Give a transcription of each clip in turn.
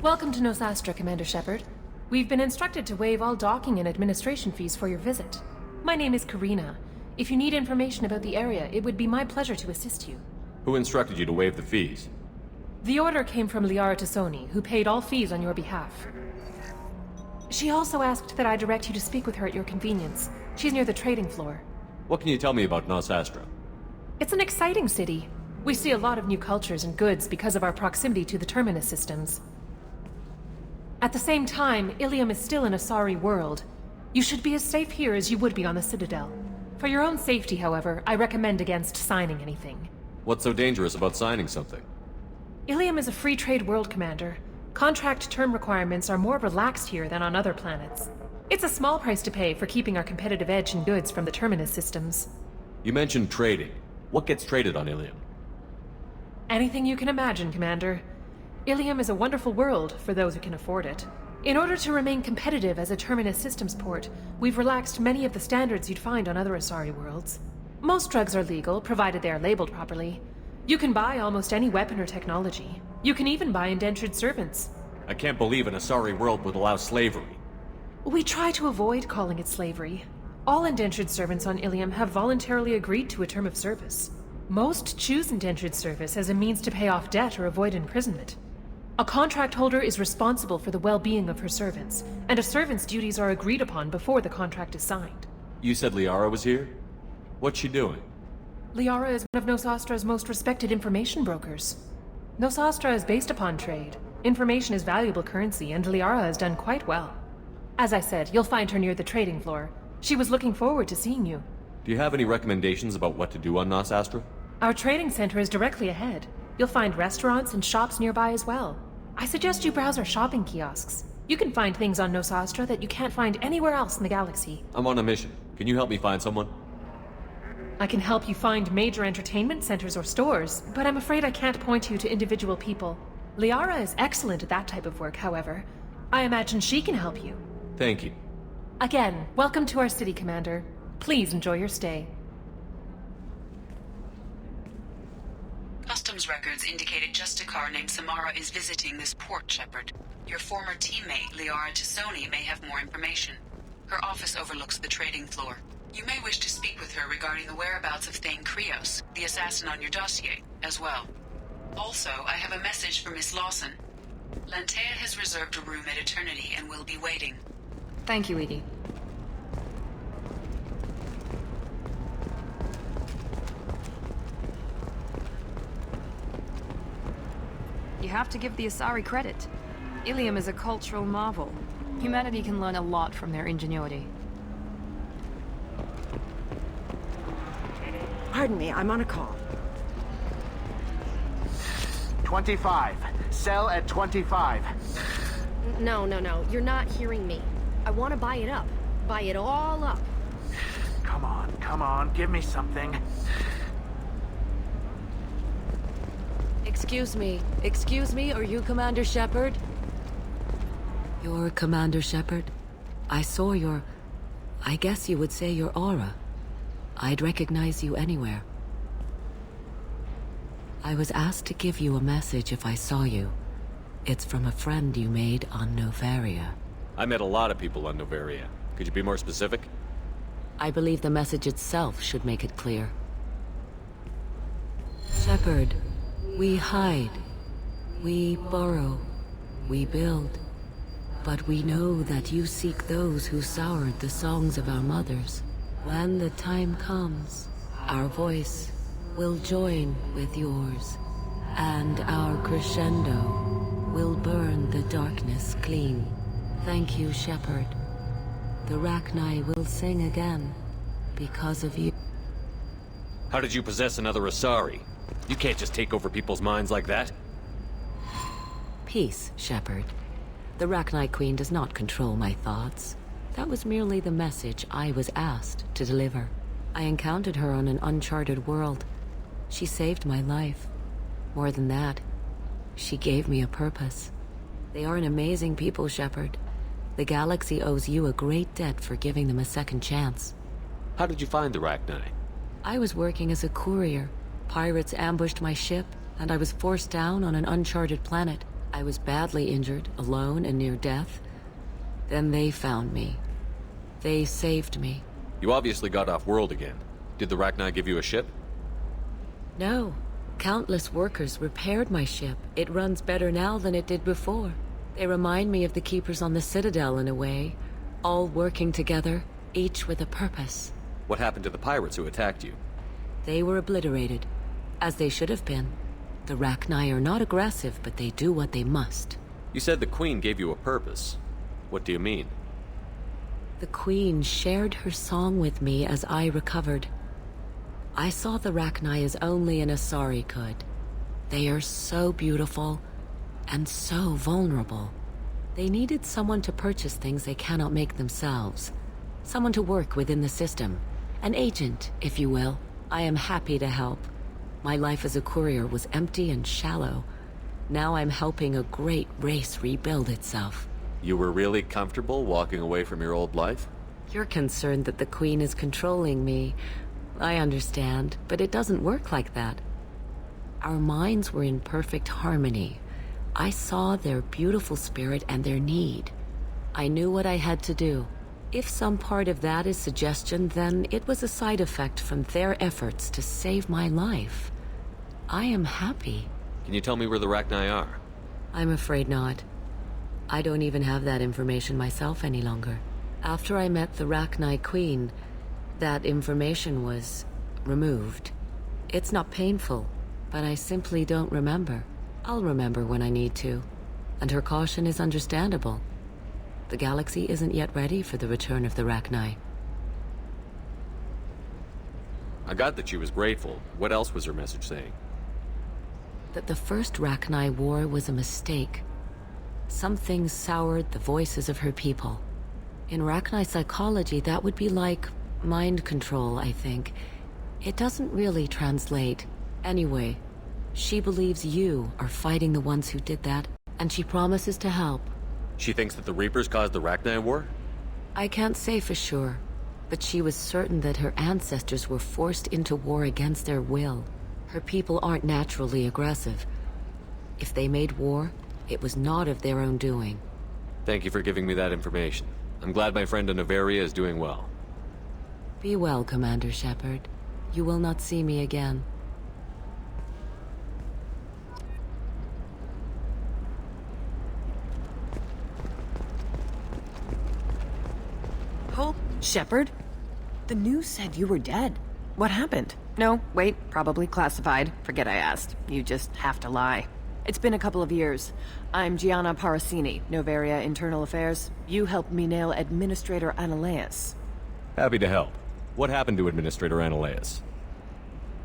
Welcome to Nosastra, Commander Shepard. We've been instructed to waive all docking and administration fees for your visit. My name is Karina. If you need information about the area, it would be my pleasure to assist you. Who instructed you to waive the fees? The order came from Liara Tassoni, who paid all fees on your behalf. She also asked that I direct you to speak with her at your convenience. She's near the trading floor. What can you tell me about Nosastra? It's an exciting city. We see a lot of new cultures and goods because of our proximity to the Terminus systems. At the same time, Illium is still an Asari world. You should be as safe here as you would be on the Citadel. For your own safety, however, I recommend against signing anything. What's so dangerous about signing something? Illium is a free trade world, Commander. Contract term requirements are more relaxed here than on other planets. It's a small price to pay for keeping our competitive edge in goods from the Terminus systems. You mentioned trading. What gets traded on Illium? Anything you can imagine, Commander. Illium is a wonderful world for those who can afford it. In order to remain competitive as a Terminus systems port, we've relaxed many of the standards you'd find on other Asari worlds. Most drugs are legal, provided they are labeled properly. You can buy almost any weapon or technology. You can even buy indentured servants. I can't believe an Asari world would allow slavery. We try to avoid calling it slavery. All indentured servants on Illium have voluntarily agreed to a term of service. Most choose indentured service as a means to pay off debt or avoid imprisonment. A contract holder is responsible for the well-being of her servants, and a servant's duties are agreed upon before the contract is signed. You said Liara was here? What's she doing? Liara is one of Nosastra's most respected information brokers. Nosastra is based upon trade. Information is valuable currency, and Liara has done quite well. As I said, you'll find her near the trading floor. She was looking forward to seeing you. Do you have any recommendations about what to do on Nosastra? Our trading center is directly ahead. You'll find restaurants and shops nearby as well. I suggest you browse our shopping kiosks. You can find things on Nosastra that you can't find anywhere else in the galaxy. I'm on a mission. Can you help me find someone? I can help you find major entertainment centers or stores, but I'm afraid I can't point you to individual people. Liara is excellent at that type of work, however. I imagine she can help you. Thank you. Again, welcome to our city, Commander. Please enjoy your stay. Customs records indicated just a car named Samara is visiting this port, Shepard. Your former teammate, Liara Tassoni, may have more information. Her office overlooks the trading floor. You may wish to speak with her regarding the whereabouts of Thane Kiosk, the assassin on your dossier, as well. Also, I have a message for Miss Lawson. Lantea has reserved a room at Eternity and will be waiting. Thank you, Edie. you have to give the Asari credit. Illium is a cultural marvel. Humanity can learn a lot from their ingenuity. Pardon me, I'm on a call. 25. Sell at 25. No, you're not hearing me. I want to buy it up. Buy it all up. Come on, give me something. Excuse me, are you Commander Shepard? You're Commander Shepard? I saw I guess you would say your aura. I'd recognize you anywhere. I was asked to give you a message if I saw you. It's from a friend you made on Novaria. I met a lot of people on Novaria. Could you be more specific? I believe the message itself should make it clear. Shepard, we hide. We burrow. We build. But we know that you seek those who soured the songs of our mothers. When the time comes, our voice will join with yours, and our crescendo will burn the darkness clean. Thank you, Shepard. The Rachni will sing again, because of you. How did you possess another Asari? You can't just take over people's minds like that. Peace, Shepard. The Rachni Queen does not control my thoughts. That was merely the message I was asked to deliver. I encountered her on an uncharted world. She saved my life. More than that, she gave me a purpose. They are an amazing people, Shepard. The galaxy owes you a great debt for giving them a second chance. How did you find the Rachni? I was working as a courier. Pirates ambushed my ship, and I was forced down on an uncharted planet. I was badly injured, alone and near death. Then they found me. They saved me. You obviously got off world again. Did the Rachni give you a ship? No. Countless workers repaired my ship. It runs better now than it did before. They remind me of the Keepers on the Citadel in a way. All working together, each with a purpose. What happened to the pirates who attacked you? They were obliterated, as they should have been. The Rachni are not aggressive, but they do what they must. You said the Queen gave you a purpose. What do you mean? The Queen shared her song with me as I recovered. I saw the Rachni as only an Asari could. They are so beautiful, and so vulnerable. They needed someone to purchase things they cannot make themselves. Someone to work within the system. An agent, if you will. I am happy to help. My life as a courier was empty and shallow. Now I'm helping a great race rebuild itself. You were really comfortable walking away from your old life? You're concerned that the Queen is controlling me. I understand, but it doesn't work like that. Our minds were in perfect harmony. I saw their beautiful spirit and their need. I knew what I had to do. If some part of that is suggestion, then it was a side effect from their efforts to save my life. I am happy. Can you tell me where the Rachni are? I'm afraid not. I don't even have that information myself any longer. After I met the Rachni Queen, that information was removed. It's not painful, but I simply don't remember. I'll remember when I need to, and her caution is understandable. The galaxy isn't yet ready for the return of the Rachni. I got that she was grateful. What else was her message saying? That the first Rachni war was a mistake. Something soured the voices of her people. In Rachni psychology, that would be like mind control, I think. It doesn't really translate. Anyway, she believes you are fighting the ones who did that, and she promises to help. She thinks that the Reapers caused the Rachni war? I can't say for sure, but she was certain that her ancestors were forced into war against their will. Her people aren't naturally aggressive. If they made war, it was not of their own doing. Thank you for giving me that information. I'm glad my friend in Novaria is doing well. Be well, Commander Shepard. You will not see me again. Hold, Shepard? The news said you were dead. What happened? No, wait, probably classified. Forget I asked. You just have to lie. It's been a couple of years. I'm Gianna Parasini, Novaria Internal Affairs. You helped me nail Administrator Analeus. Happy to help. What happened to Administrator Analeus?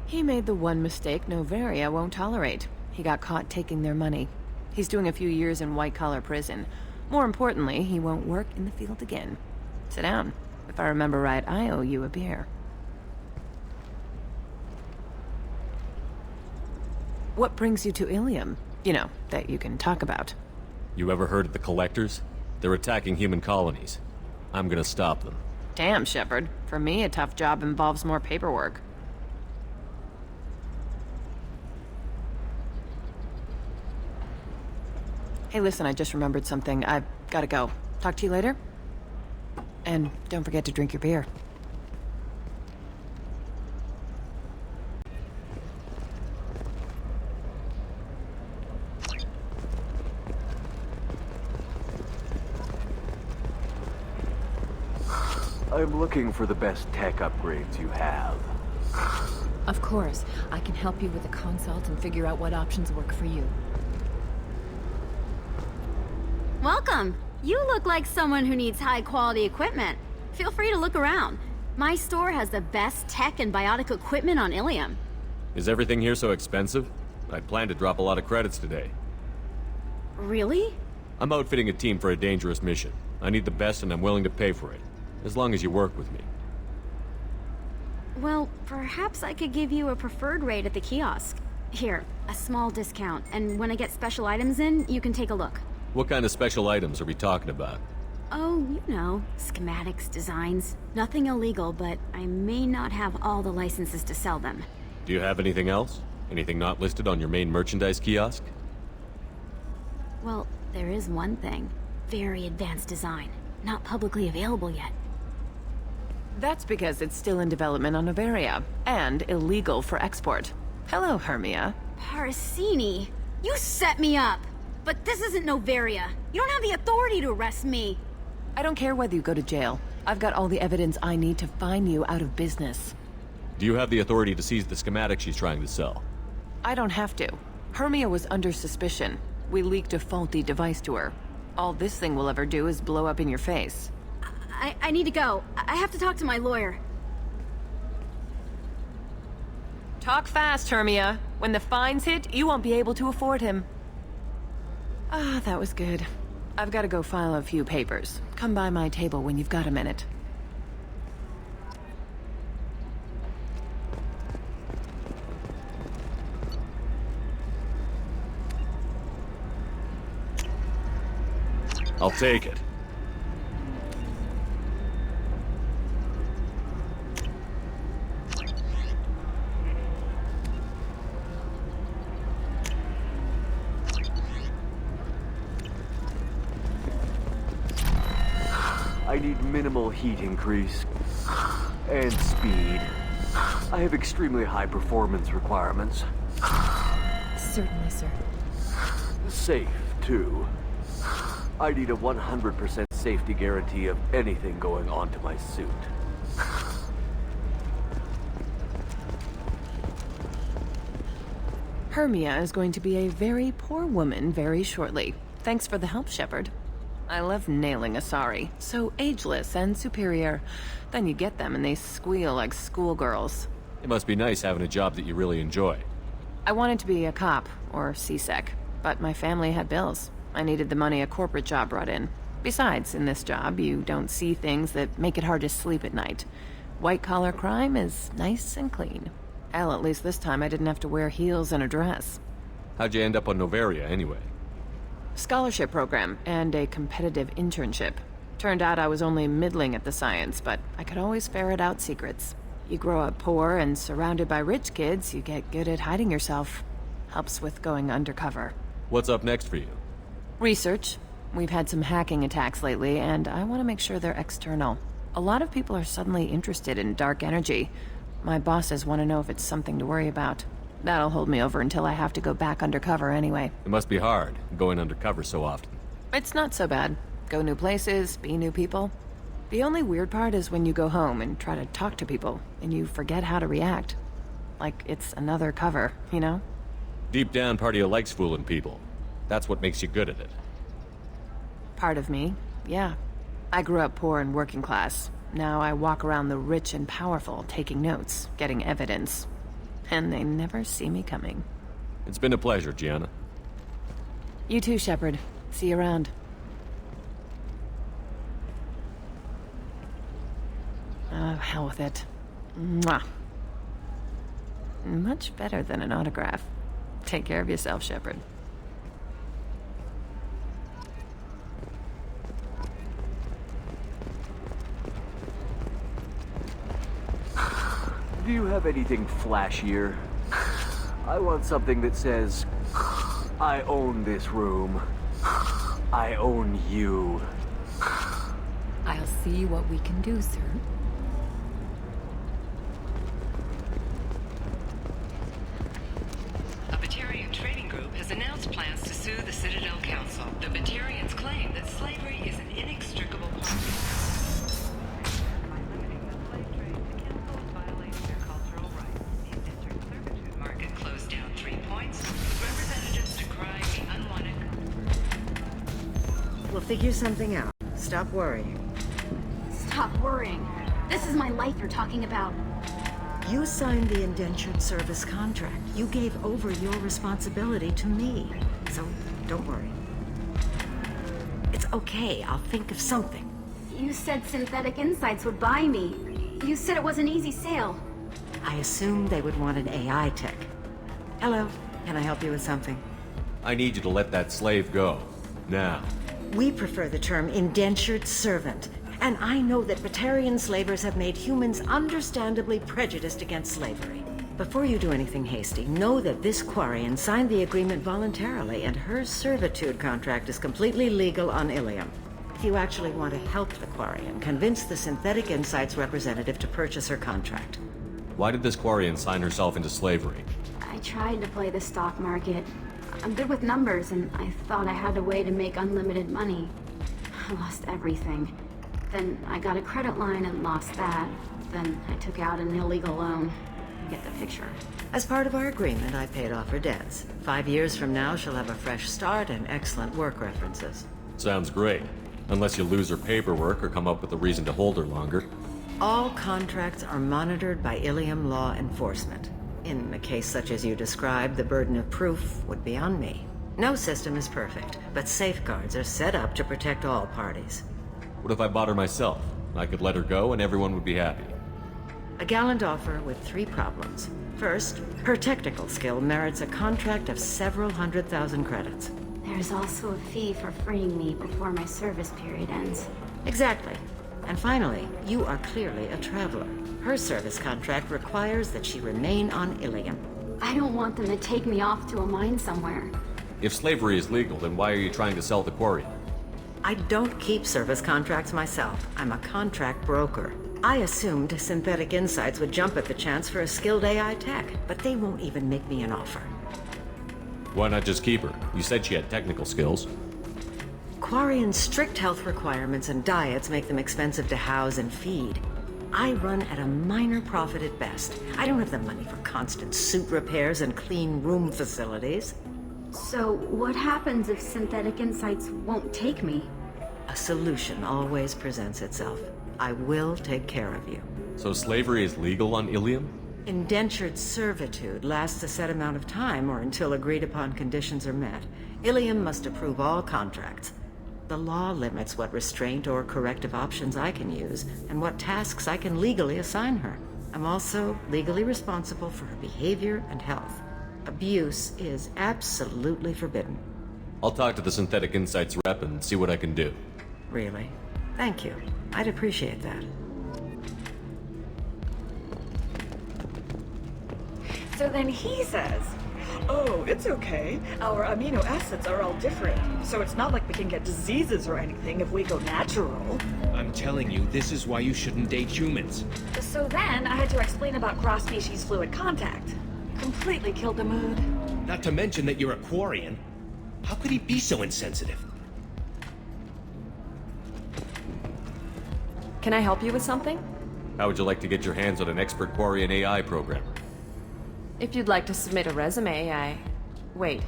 He made the one mistake Novaria won't tolerate. He got caught taking their money. He's doing a few years in white-collar prison. More importantly, he won't work in the field again. Sit down. If I remember right, I owe you a beer. What brings you to Illium? You know, that you can talk about. You ever heard of the Collectors? They're attacking human colonies. I'm gonna stop them. Damn, Shepard. For me, a tough job involves more paperwork. Hey, listen, I just remembered something. I've gotta go. Talk to you later? And don't forget to drink your beer. I'm looking for the best tech upgrades you have. Of course. I can help you with a consult and figure out what options work for you. Welcome. You look like someone who needs high-quality equipment. Feel free to look around. My store has the best tech and biotic equipment on Illium. Is everything here so expensive? I'd planned to drop a lot of credits today. Really? I'm outfitting a team for a dangerous mission. I need the best and I'm willing to pay for it. As long as you work with me. Well, perhaps I could give you a preferred rate at the kiosk. Here, a small discount, and when I get special items in, you can take a look. What kind of special items are we talking about? Oh, you know, schematics, designs. Nothing illegal, but I may not have all the licenses to sell them. Do you have anything else? Anything not listed on your main merchandise kiosk? Well, there is one thing. Very advanced design. Not publicly available yet. That's because it's still in development on Novaria, and illegal for export. Hello, Hermia. Parasini, you set me up! But this isn't Novaria. You don't have the authority to arrest me. I don't care whether you go to jail. I've got all the evidence I need to find you out of business. Do you have the authority to seize the schematic she's trying to sell? I don't have to. Hermia was under suspicion. We leaked a faulty device to her. All this thing will ever do is blow up in your face. I need to go. I have to talk to my lawyer. Talk fast, Hermia. When the fines hit, you won't be able to afford him. Ah, that was good. I've got to go file a few papers. Come by my table when you've got a minute. I'll take it. I need minimal heat increase and speed. I have extremely high performance requirements. Certainly, sir. Safe, too. I need a 100% safety guarantee of anything going onto my suit. Hermia is going to be a very poor woman very shortly. Thanks for the help, Shepard. I love nailing Asari. So ageless and superior. Then you get them and they squeal like schoolgirls. It must be nice having a job that you really enjoy. I wanted to be a cop, or CSEC, but my family had bills. I needed the money a corporate job brought in. Besides, in this job, you don't see things that make it hard to sleep at night. White-collar crime is nice and clean. Hell, at least this time I didn't have to wear heels and a dress. How'd you end up on Novaria, anyway? Scholarship program and a competitive internship. Turned out I was only middling at the science, but I could always ferret out secrets. You grow up poor and surrounded by rich kids, you get good at hiding yourself. Helps with going undercover. What's up next for you? Research. We've had some hacking attacks lately, and I want to make sure they're external. A lot of people are suddenly interested in dark energy. My bosses want to know if it's something to worry about. That'll hold me over until I have to go back undercover anyway. It must be hard, going undercover so often. It's not so bad. Go new places, be new people. The only weird part is when you go home and try to talk to people, and you forget how to react. Like it's another cover, you know? Deep down, part of you likes fooling people. That's what makes you good at it. Part of me, yeah. I grew up poor and working class. Now I walk around the rich and powerful, taking notes, getting evidence. And they never see me coming. It's been a pleasure, Gianna. You too, Shepard. See you around. Oh, hell with it. Mwah. Much better than an autograph. Take care of yourself, Shepard. Do you have anything flashier? I want something that says, I own this room. I own you. I'll see what we can do, sir. A Batarian trading group has announced plans to sue the Citadel Council. The Batarians claim that slavery is an inextricable part of by limiting the slave trade, the council is violating their cultural rights. The indentured servitude market closed down 3 points, with representatives decrying the unwanted We'll figure something out. Stop worrying. Stop worrying. This is my life you're talking about. You signed the indentured service contract. You gave over your responsibility to me. So, don't worry. It's okay. I'll think of something. You said Synthetic Insights would buy me. You said it was an easy sale. I assumed they would want an AI tech. Hello. Can I help you with something? I need you to let that slave go. Now. We prefer the term indentured servant. And I know that Batarian slavers have made humans understandably prejudiced against slavery. Before you do anything hasty, know that this Quarian signed the agreement voluntarily, and her servitude contract is completely legal on Illium. If you actually want to help the Quarian, convince the Synthetic Insights representative to purchase her contract. Why did this Quarian sign herself into slavery? I tried to play the stock market. I'm good with numbers, and I thought I had a way to make unlimited money. I lost everything. Then I got a credit line and lost that. Then I took out an illegal loan. You get the picture. As part of our agreement, I paid off her debts. 5 years from now, she'll have a fresh start and excellent work references. Sounds great. Unless you lose her paperwork or come up with a reason to hold her longer. All contracts are monitored by Illium law enforcement. In a case such as you described, the burden of proof would be on me. No system is perfect, but safeguards are set up to protect all parties. What if I bought her myself? I could let her go and everyone would be happy. A gallant offer with 3 problems. First, her technical skill merits a contract of several 100,000 credits. There's also a fee for freeing me before my service period ends. Exactly. And finally, you are clearly a traveler. Her service contract requires that she remain on Illium. I don't want them to take me off to a mine somewhere. If slavery is legal, then why are you trying to sell the Quarian? I don't keep service contracts myself. I'm a contract broker. I assumed Synthetic Insights would jump at the chance for a skilled AI tech, but they won't even make me an offer. Why not just keep her? You said she had technical skills. Quarian's strict health requirements and diets make them expensive to house and feed. I run at a minor profit at best. I don't have the money for constant suit repairs and clean room facilities. So, what happens if Synthetic Insights won't take me? A solution always presents itself. I will take care of you. So slavery is legal on Illium? Indentured servitude lasts a set amount of time or until agreed upon conditions are met. Illium must approve all contracts. The law limits what restraint or corrective options I can use and what tasks I can legally assign her. I'm also legally responsible for her behavior and health. Abuse is absolutely forbidden. I'll talk to the Synthetic Insights rep and see what I can do. Really? Thank you. I'd appreciate that. So then he says, oh, it's okay. Our amino acids are all different, so it's not like we can get diseases or anything if we go natural. I'm telling you, this is why you shouldn't date humans. So then I had to explain about cross-species fluid contact. Completely killed the mood. Not to mention that you're a Quarian. How could he be so insensitive? Can I help you with something? How would you like to get your hands on an expert Quarian AI programmer? If you'd like to submit a resume, Wait.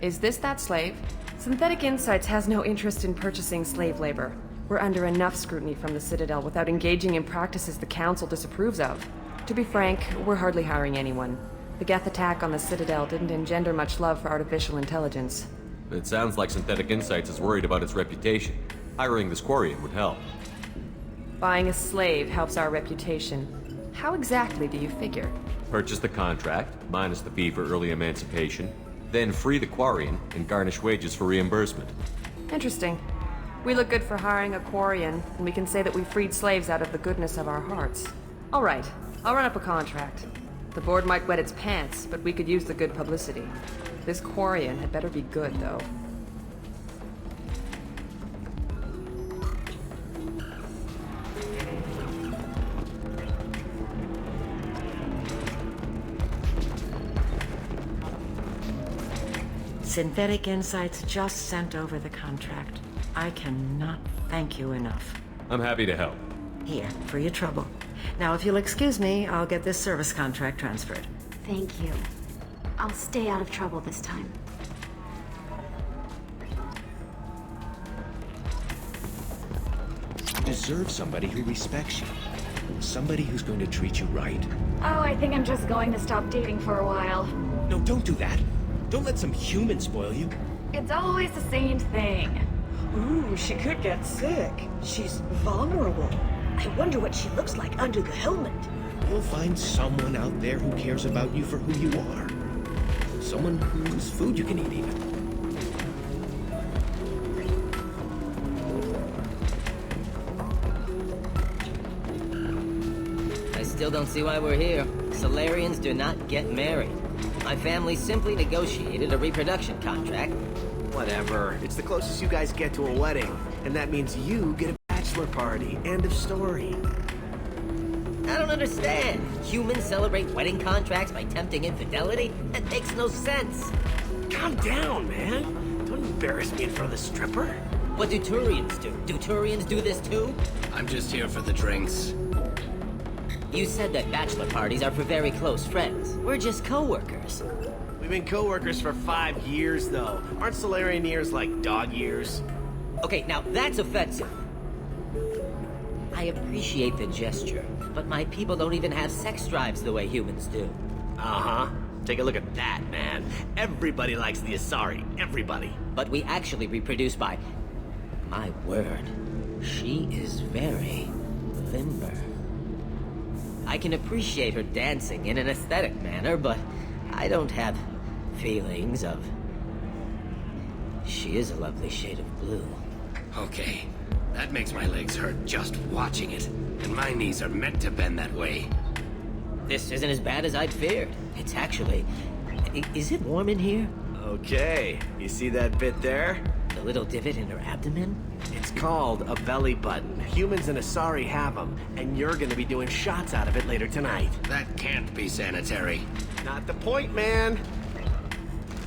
Is this that slave? Synthetic Insights has no interest in purchasing slave labor. We're under enough scrutiny from the Citadel without engaging in practices the Council disapproves of. To be frank, we're hardly hiring anyone. The Geth attack on the Citadel didn't engender much love for artificial intelligence. It sounds like Synthetic Insights is worried about its reputation. Hiring this Quarian would help. Buying a slave helps our reputation. How exactly do you figure? Purchase the contract, minus the fee for early emancipation, then free the Quarian and garnish wages for reimbursement. Interesting. We look good for hiring a Quarian, and we can say that we freed slaves out of the goodness of our hearts. All right, I'll run up a contract. The board might wet its pants, but we could use the good publicity. This Quarian had better be good, though. Synthetic Insights just sent over the contract. I cannot thank you enough. I'm happy to help. Here, for your trouble. Now, if you'll excuse me, I'll get this service contract transferred. Thank you. I'll stay out of trouble this time. You deserve somebody who respects you. Somebody who's going to treat you right. Oh, I think I'm just going to stop dating for a while. No, don't do that. Don't let some human spoil you. It's always the same thing. Ooh, she could get sick. She's vulnerable. I wonder what she looks like under the helmet. You'll find someone out there who cares about you for who you are. Someone whose food you can eat, even. I still don't see why we're here. Solarians do not get married. My family simply negotiated a reproduction contract. Whatever. It's the closest you guys get to a wedding. And that means you get a bachelor party. End of story. I don't understand. Humans celebrate wedding contracts by tempting infidelity? That makes no sense. Calm down, man. Don't embarrass me in front of the stripper. What do Turians do? Do Turians do this too? I'm just here for the drinks. You said that bachelor parties are for very close friends. We're just co-workers. We've been co-workers for 5 years, though. Aren't Solarian years like dog years? Okay, now that's offensive. I appreciate the gesture, but my people don't even have sex drives the way humans do. Uh-huh. Take a look at that, man. Everybody likes the Asari. Everybody. But we actually reproduce by... My word. She is very limber. I can appreciate her dancing in an aesthetic manner, but I don't have feelings of... She is a lovely shade of blue. Okay, that makes my legs hurt just watching it. And my knees are meant to bend that way. This isn't as bad as I'd feared. It's actually... Is it warm in here? Okay, you see that bit there? The little divot in her abdomen? It's called a belly button. Humans and Asari have them, and you're gonna be doing shots out of it later tonight. That can't be sanitary. Not the point, man.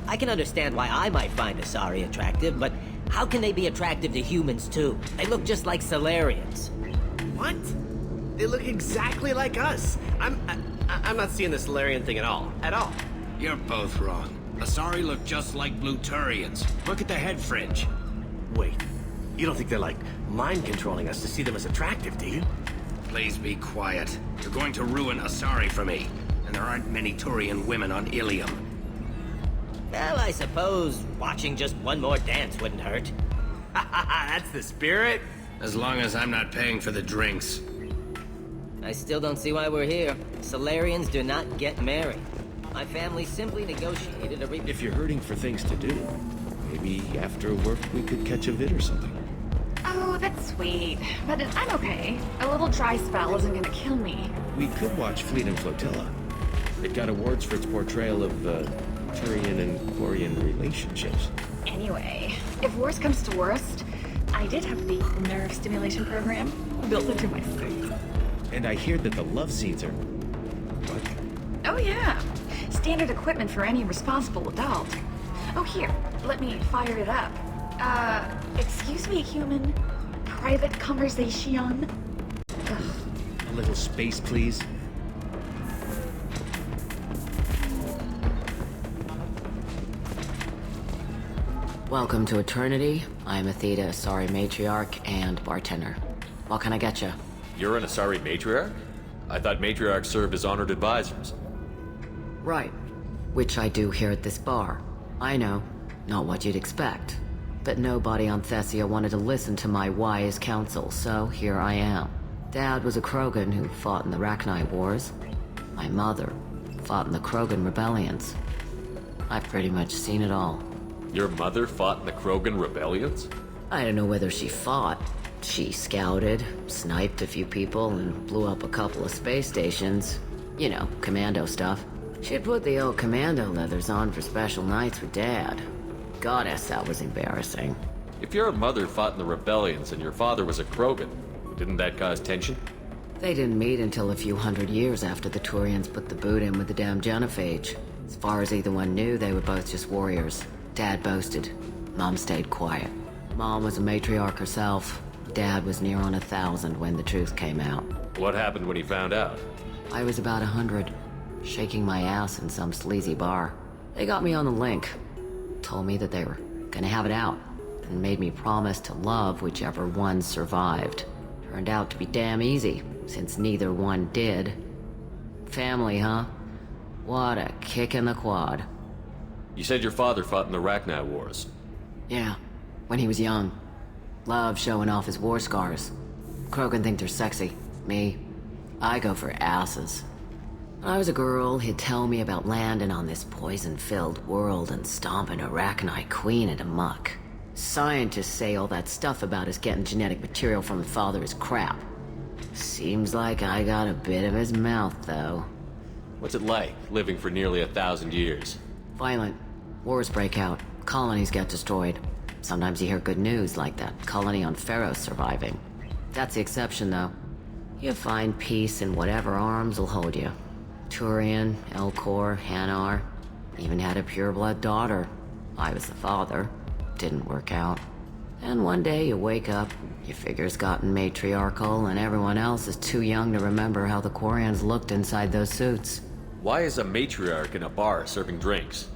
I can understand why I might find Asari attractive, but how can they be attractive to humans too? They look just like Solarians. What? They look exactly like us. I'm not seeing the Solarian thing at all. At all. You're both wrong. Asari look just like blue Turians. Look at the head fringe. Wait, you don't think they're like mind controlling us to see them as attractive, do you? Please be quiet. You're going to ruin Asari for me. And there aren't many Turian women on Illium. Well, I suppose watching just one more dance wouldn't hurt. That's the spirit. As long as I'm not paying for the drinks. I still don't see why we're here. Solarians do not get married. My family simply negotiated a If you're hurting for things to do, maybe after work we could catch a vid or something. Oh, that's sweet. But I'm okay. A little dry spell isn't gonna kill me. We could watch Fleet and Flotilla. It got awards for its portrayal of Turian and Quarian relationships. Anyway, if worst comes to worst, I did have the nerve stimulation program built into my suit. And I hear that the love scenes are... What? Oh yeah. Standard equipment for any responsible adult. Oh here, let me fire it up. Excuse me, human. Private conversation? Ugh. A little space, please. Welcome to Eternity. I'm a Theta Asari matriarch and bartender. What can I get you? You're an Asari matriarch? I thought matriarchs served as honored advisors. Right. Which I do here at this bar. I know, not what you'd expect. But nobody on Thessia wanted to listen to my wise counsel, so here I am. Dad was a Krogan who fought in the Rachni Wars. My mother fought in the Krogan rebellions. I've pretty much seen it all. Your mother fought in the Krogan rebellions? I don't know whether she fought. She scouted, sniped a few people, and blew up a couple of space stations. You know, commando stuff. She'd put the old commando leathers on for special nights with Dad. Goddess, that was embarrassing. If your mother fought in the rebellions and your father was a Krogan, didn't that cause tension? They didn't meet until a few hundred years after the Turians put the boot in with the damn genophage. As far as either one knew, they were both just warriors. Dad boasted. Mom stayed quiet. Mom was a matriarch herself. Dad was near on 1,000 when the truth came out. What happened when he found out? I was about 100, shaking my ass in some sleazy bar. They got me on the link. Told me that they were gonna have it out, and made me promise to love whichever one survived. Turned out to be damn easy, since neither one did. Family, huh? What a kick in the quad. You said your father fought in the Rachni Wars. Yeah, when he was young. Loved showing off his war scars. Krogan think they're sexy. Me, I go for asses. When I was a girl, he'd tell me about landing on this poison-filled world and stomping a Rachni queen into muck. Scientists say all that stuff about us getting genetic material from the father is crap. Seems like I got a bit of his mouth, though. What's it like, living for nearly 1,000 years? Violent. Wars break out. Colonies get destroyed. Sometimes you hear good news, like that colony on Pharaoh surviving. That's the exception, though. You find peace in whatever arms will hold you. Turian, Elcor, Hanar. Even had a pureblood daughter. I was the father. Didn't work out. And one day you wake up, your figure's gotten matriarchal, and everyone else is too young to remember how the Quarians looked inside those suits. Why is a matriarch in a bar serving drinks?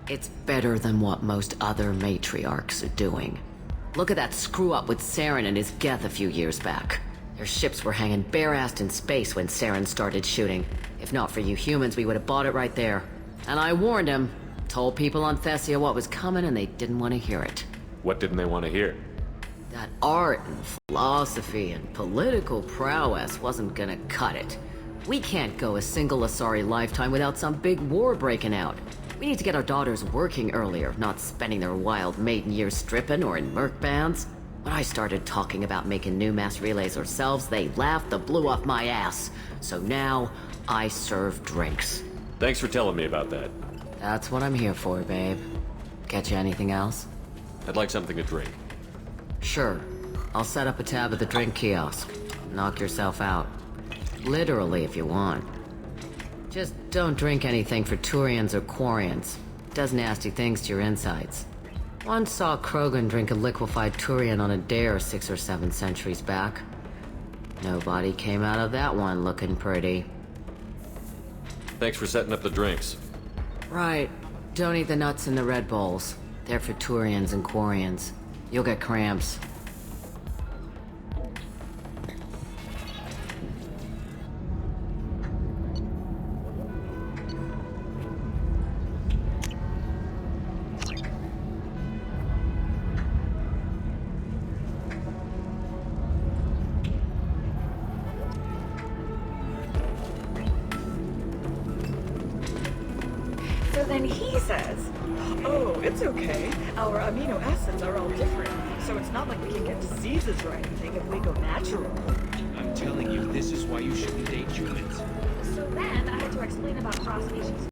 It's better than what most other matriarchs are doing. Look at that screw-up with Saren and his Geth a few years back. Their ships were hanging bare-assed in space when Saren started shooting. If not for you humans, we would have bought it right there. And I warned him. Told people on Thessia what was coming, and they didn't want to hear it. What didn't they want to hear? That art and philosophy and political prowess wasn't gonna cut it. We can't go a single Asari lifetime without some big war breaking out. We need to get our daughters working earlier, not spending their wild maiden years stripping or in merc bands. When I started talking about making new mass relays ourselves, they laughed the blue off my ass. So now, I serve drinks. Thanks for telling me about that. That's what I'm here for, babe. Get you anything else? I'd like something to drink. Sure. I'll set up a tab at the drink kiosk. Knock yourself out. Literally, if you want. Just don't drink anything for Turians or Quarians. Does nasty things to your insides. Once saw Krogan drink a liquefied Turian on a dare 6 or 7 centuries back. Nobody came out of that one looking pretty. Thanks for setting up the drinks. Right. Don't eat the nuts in the Red Bowls. They're for Turians and Quarians. You'll get cramps. So then he says, oh, it's okay. Our amino acids are all different. So it's not like we can get diseases or anything if we go natural. I'm telling you, this is why you shouldn't date humans. So then I had to explain about cross species